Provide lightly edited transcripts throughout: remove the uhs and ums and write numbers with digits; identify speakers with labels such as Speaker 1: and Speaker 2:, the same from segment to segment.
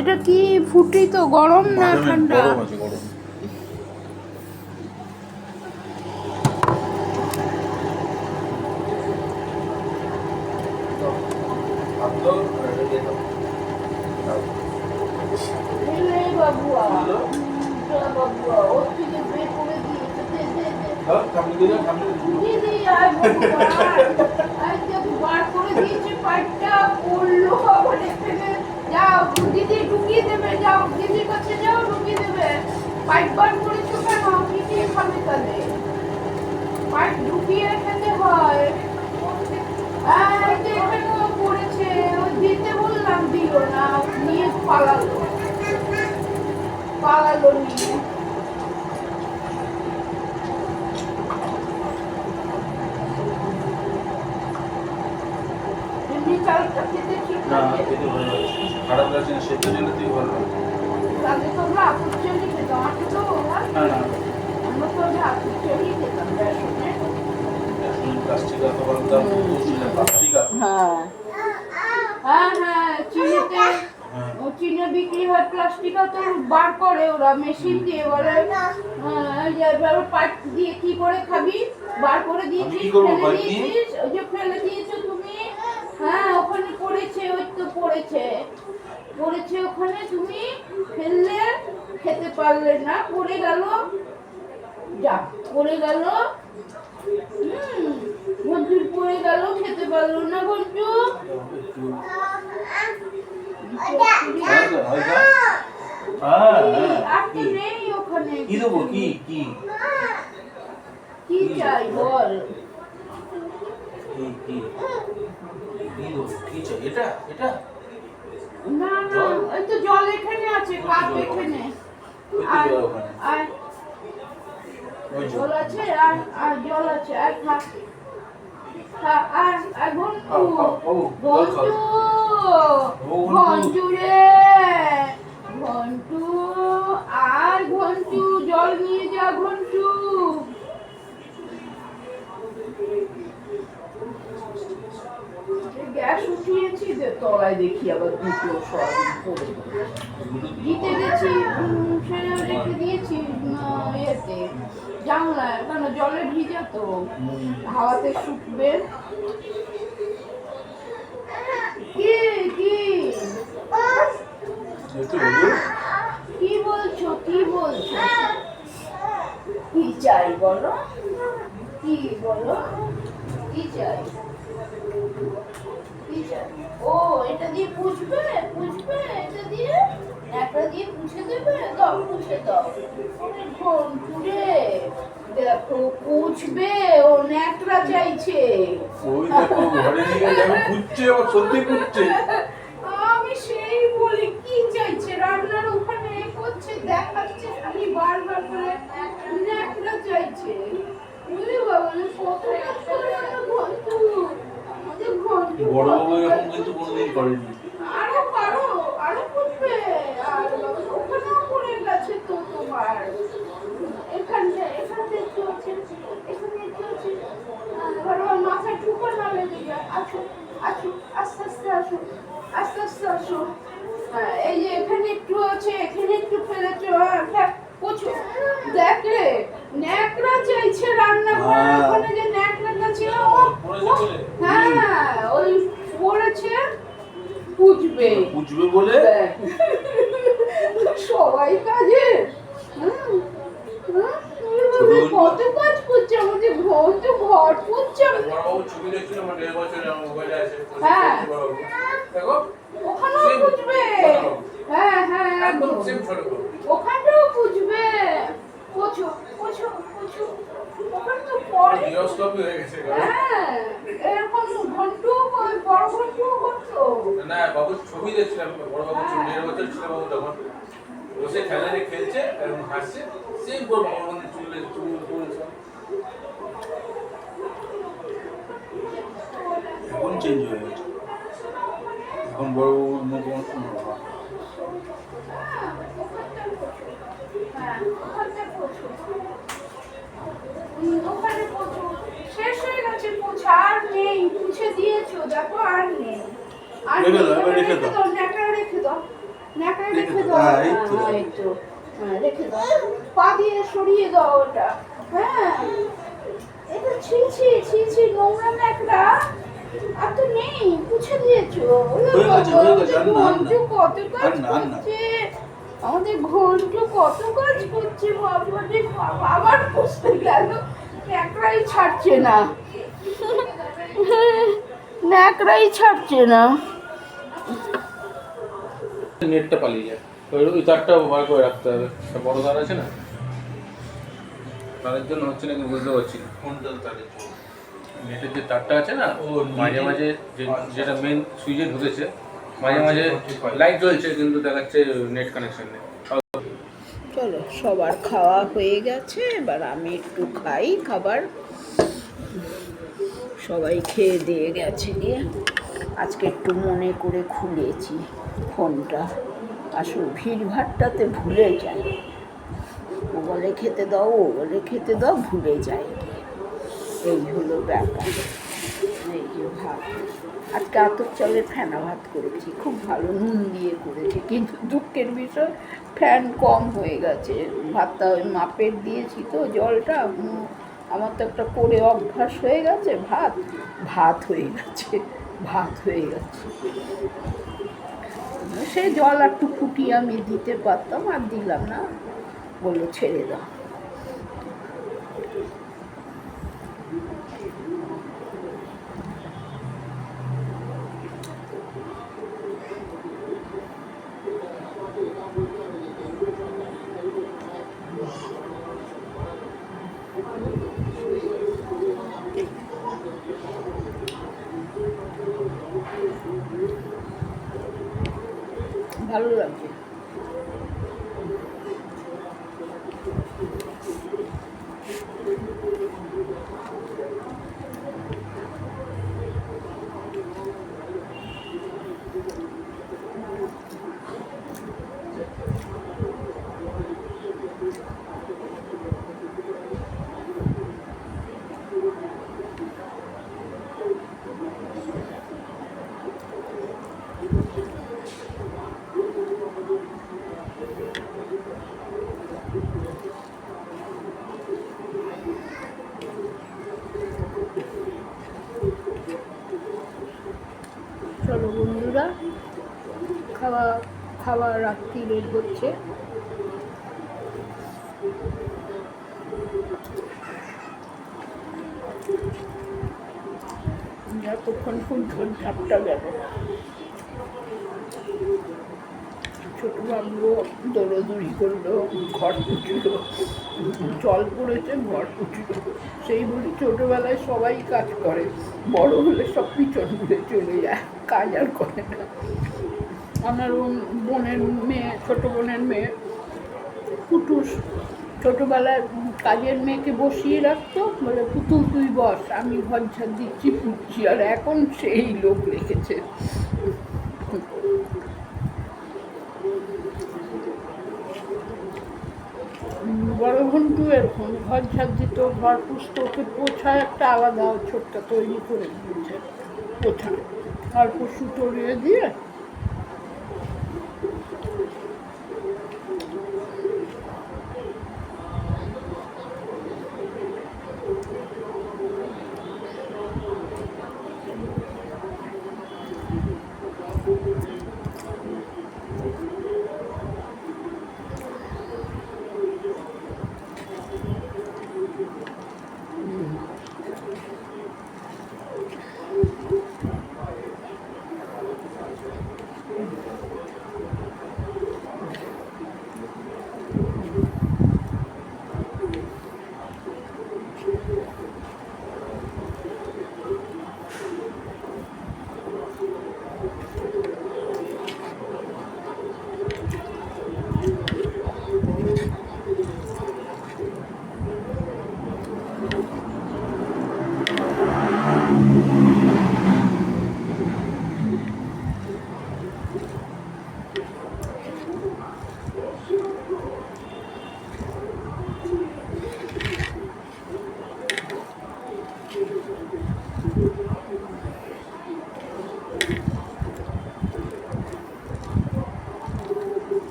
Speaker 1: এটা কি ফুটি তো গরম না ঠান্ডা?
Speaker 2: গরম আছে, গরম।
Speaker 1: বাবুয়া বাবুয়া ওর থেকে বের করে দিয়েছে দিদি আর বার করে দিয়েছে পাইপটা পড়লো আবার এখানে। যাও দিদি ঢুকিয়ে দেবে, যাও দিদির কাছে যাও ঢুকিয়ে দেবে। পাইপ বার করেছো কেন? কি দিয়ে খাবে তাহলে? পাইপ ঢুকিয়ে খেতে হয়। এখানেও পড়েছে, ওই দিতে বললাম দিল না, নিয়ে পালালো নিয়ে। এমনি চালটা খেতে ঠিক
Speaker 2: না,
Speaker 1: লাগে?
Speaker 2: খেতে ভালো লাগে। খারাপ লাগছে না, সেদ্ধ জলেতেই ভালো লাগে।
Speaker 1: আগে তো আমরা আখুর চলি খেতাম, আগে তো
Speaker 2: না,
Speaker 1: আমরা তো আগে আখুর চলি খেতাম বেসনে।
Speaker 2: প্লাস্টিক এত ভালো দাম প্লাস্টিক।
Speaker 1: হ্যাঁ হ্যাঁ হ্যাঁ, চিনিতে চিনি বিক্রি হয় প্লাস্টিক তো বার করে ওরা মেশিন দিয়ে, বলে পাইপ দিয়ে কি করে খাবি? বার করে দিয়েছিস, ফেলে দিয়েছিস, ওই যে ফেলে দিয়েছো তুমি। হ্যাঁ ওখানে পড়েছে, ওই তো পড়েছে ওখানে, তুমি ফেললে খেতে পারলে না, পড়ে গেল, যা পড়ে গেল। ঘন্টুর পড়ে গেল, খেতে পারলো না ঘন্টু। আর তো নেই ওখানে।
Speaker 2: কি দেবো?
Speaker 1: কি চাই বল?
Speaker 2: কি চাই? এটা
Speaker 1: না না, এই তো জল এখানে আছে, কাপ এখানে। আর জল আছে, আর জল আছে, আর খা আর ঘন্টু রে ঘন্টু, আর ঘন্টু জল নিয়ে যা ঘন্টু। গ্যাস উঠিয়েছি যে তলায় দেখি আবার দুটো সয়াবিন পড়ে দিতে গেছি, সেটা রেখে দিয়েছি ইয়েতে জানলায়, কেন জলে ভিজা তো, হাওয়াতে শুকবে। কি কি কি বলছো? কি চাই বলো? কি বলো? কি চাই? ও এটা দিয়ে পুছবে, এটা দিয়ে একটা দিয়ে পুছে দেবে, দাও পুছে দাও। ঘন্টুরে দেখো পুছবে, ও ন্যাকড়া চাইছে।
Speaker 2: ওই দেখো ঘরে নিয়ে যাবে, পুচ্ছে, ও সত্যি পুচ্ছে।
Speaker 1: আমি সেই বলি কি চাইছে, রান্নার ওখানে করছে, দেখাচ্ছে খালি বারবার করে ন্যাকড়া চাইছে। বলে বাবা কত কাজ করে আমার ঘন্টু, আমাদের ঘন্টু
Speaker 2: বড় বাবু এরকম কিন্তু কোনোদিন করেনি।
Speaker 1: আরো করবে। আর ওখানেও করে গেছে তো তোমার, এখানে একটু আছে, এখানে একটু আছে। মাথায় ঠুকো না লেগে যায়। আসো আস্তে আসো। হ্যাঁ, এই যে এখানে একটু আছে, এখানে একটু ফেলেছো। প্রচুর দেখ রে, ন্যাকড়া চাইছে রান্নাঘরে, ওখানে যে ন্যাকড়াটা ছিল, হ্যাঁ ওই পড়েছে, পুজবে
Speaker 2: বলে
Speaker 1: সবাই কাজে। কত কাজ করছে আমাদের, ঘর করছে। হ্যাঁ ওখানেও পুজবে, হ্যাঁ ওখানেও পুজবে। পোছো ওখানে তো পরে, হ্যাঁ এরকম ঘন্টু বড় ঘন্টু করতো
Speaker 2: না। বাবুর ছবি দেখছিলাম, বড় বাবুর ছবি 1.5 বছর ছিল বাবু তখন, বসে খেলা নিয়ে খেলছে এবং হাসছে, সেম বড় বাবুর মধ্যে চুল করেছে। এখন চেঞ্জ হয়ে গেছে, এখন বড় বাবুর মুখ
Speaker 1: শেষ হয়ে গেছে, পোছা আর নেই, পুছে দিয়েছো দেখো, আর নেই। আর রেখে দাও, রেখে দাও। রেখে দাও,
Speaker 3: হ্যাঁ, এই তো।
Speaker 1: হ্যাঁ, এই তো। হ্যাঁ, রেখে দাও, পা দিয়ে সরিয়ে দাও ওটা। হ্যাঁ, এটা ছি ছি ছি ছি, নোংরা ন্যাকড়া। আর তো নেই, মুছে দিয়েছো।
Speaker 3: হয়ে গেছে, আর না, আর না।
Speaker 1: ঘন্টু কত কাজ
Speaker 3: আর না, আর না।
Speaker 1: করছে, আমাদের ঘন্টু কত কাজ করছে, বাবা রে বাবা, আবার পুষতে গেল, ন্যাকড়াই ছাড়ছে না, ন্যাকড়াই ছাড়ছে না।
Speaker 2: নেটটা পালিয়ে যায়, ওই তারটা বার করে রাখতে হবে, একটা বড় তার আছে না, তারের জন্য হচ্ছে নাকি বুঝতে পারছি না।
Speaker 3: কোনটা তাদের জন্য?
Speaker 2: নেটের যে তারটা আছে না,
Speaker 3: ও,
Speaker 2: মাঝে
Speaker 3: নেটের-
Speaker 2: মাঝে
Speaker 3: আচ্ছা।
Speaker 2: যেটা মেন সুইচে ঢুকেছে, মাঝে মাঝে
Speaker 3: 45
Speaker 2: লাইট জ্বলছে কিন্তু দেখাচ্ছে নেট কানেকশন নেই।
Speaker 1: চলো, সবার খাওয়া হয়ে গেছে, এবার আমি একটু খাই খাবার। সবাই খেয়ে দিয়ে গেছে গিয়ে, আজকে একটু মনে করে খুলেছি ফোনটা, আসলে ভিড়ভাড়টাতে ভুলে যাই, ও বলে খেতে দাও, ও বলে খেতে দাও, ভুলে যাই, এই হলো ব্যাপার। এই যে ভাত, আজকে আতপ চালের ফেনা ভাত করেছি, খুব ভালো নুন দিয়ে করেছি, কিন্তু দুঃখের বিষয় ফ্যান কম হয়ে গেছে, ভাতটা ওই মাপের দিয়েছি তো জলটা, আমার তো একটা করে অভ্যাস হয়ে গেছে, ভাত হয়ে গেছে, ভাত হয়ে গেছে। সে জল একটু ফুটিয়ে আমি দিতে পারতাম, আর দিলাম না, বললো ছেড়ে দাও। ভালো লাগছে। চলো বন্ধুরা, খাওয়া রাত্রি লেট হচ্ছে, এতক্ষণ ফুল ঝাপটা গেল। ছোট বাবু দৌড়দৌড়ি করলো, ঘর পুছিল, জল পড়েছে, ঘর পুছিল। সেই বলি ছোটবেলায় সবাই কাজ করে, বড় হলে সব পিছন ঘুরে চলে যায়, কাজ আর করে না। আমার বোনের মেয়ে, ছোট বোনের মেয়ে পুটুস, ছোটবেলায় কাজের মেয়েকে বসিয়ে রাখতো, বলে পুতুল তুই বস, আমি ঘর ঝাড় দিচ্ছি, পুচ্ছি, আর এখন সেই লোক রেখেছে। বড় ঘন্টু এরকম ঘর ঝাড় দিত, ঘর পুষত, ওকে পোছা একটা আলাদা ছোট্ট তৈরি করে দিয়েছে, পোছা আর পশু তরিয়ে দিয়ে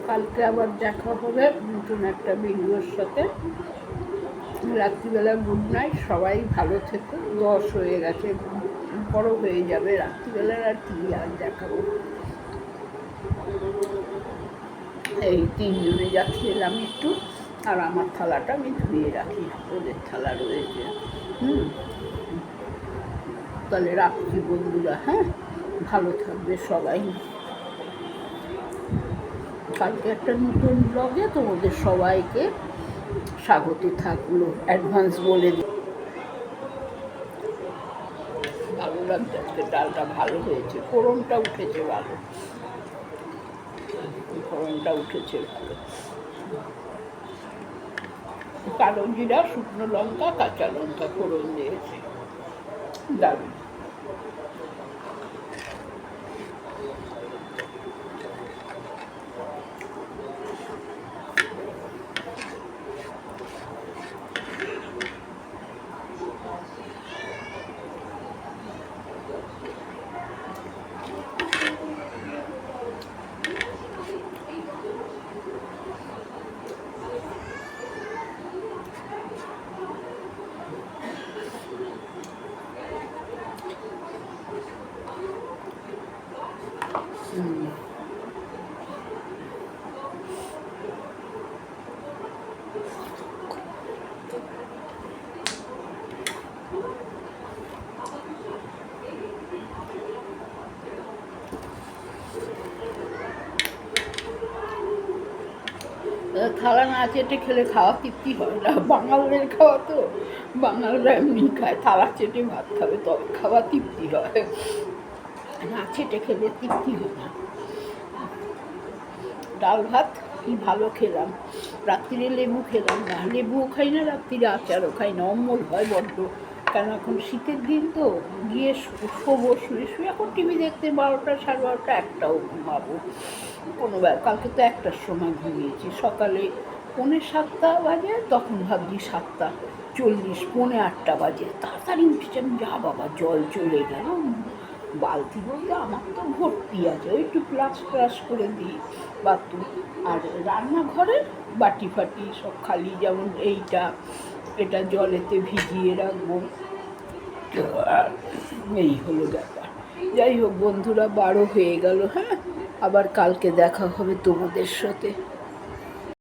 Speaker 1: কালকে আবার দেখা হবে নতুন একটা ভিডিওর সাথে। রাত্রিবেলা গুড নাইট, সবাই ভালো থেকো। 10 হয়ে গেছে, বড় হয়ে যাবে রাত্রিবেলার, আর কি আর দেখাবো। এই 3 জনে যাচ্ছি, এলাম একটু, আর আমার থালাটা আমি ধুয়ে রাখি, ওদের থালা রয়েছে। তাহলে রাখছি বন্ধুরা, হ্যাঁ, ভালো থাকবে সবাই। কালকে একটা নতুন ব্লগে তোমাদের সবাইকে স্বাগত থাকলো, অ্যাডভান্স বলে দিই। ভালো লাগছে, আজকে ডালটা ভালো হয়েছে, ফোড়নটা উঠেছে ভালো, ফোড়নটা উঠেছে ভালো। কালো জিরা, শুকনো লঙ্কা, কাঁচা লঙ্কা ফোড়ন দিয়েছি, দারুণ। থালা না চেটে খেলে খাওয়া তৃপ্তি হয় না, বাঙালদের খাওয়া তো, বাঙালরা এমনি খায়, থালা চেটে ভাত খাবে তবে খাওয়া তৃপ্তি হয়, না চেটে খেলে তৃপ্তি হয় না। ডাল ভাত কি ভালো খেলাম, রাত্রিরে লেবু খেলাম না, লেবুও খাই না, রাত্রিরে আচারও খাই না, অম্বল হয় বড্ড, কারণ এখন শীতের দিন তো, গিয়ে শোবো, শুয়ে শুয়ে এখন টিভি দেখতে 12টা, 12:30, 1টাও ঘুমাবো কোনো ব্যাপার। কালকে তো 1টার সময় ঘুমিয়েছি, সকালে 7:45 বাজে, তখন ভাবছি 7:40, 7:45 বাজে, তাড়াতাড়ি উঠেছি আমি, যা বাবা জল চলে গেল, বালতি বলতে আমার তো ভর্তি আছে, একটু প্লাস করে দিই বাথরুম, আর রান্নাঘরের বাটি ফাটি সব খালি, যেমন এটা জলেতে ভিজিয়ে রাখবো, এই হলো ব্যাপার। যাই হোক বন্ধুরা, 12 হয়ে গেল, হ্যাঁ, আবার কালকে দেখা হবে তোমাদের সাথে।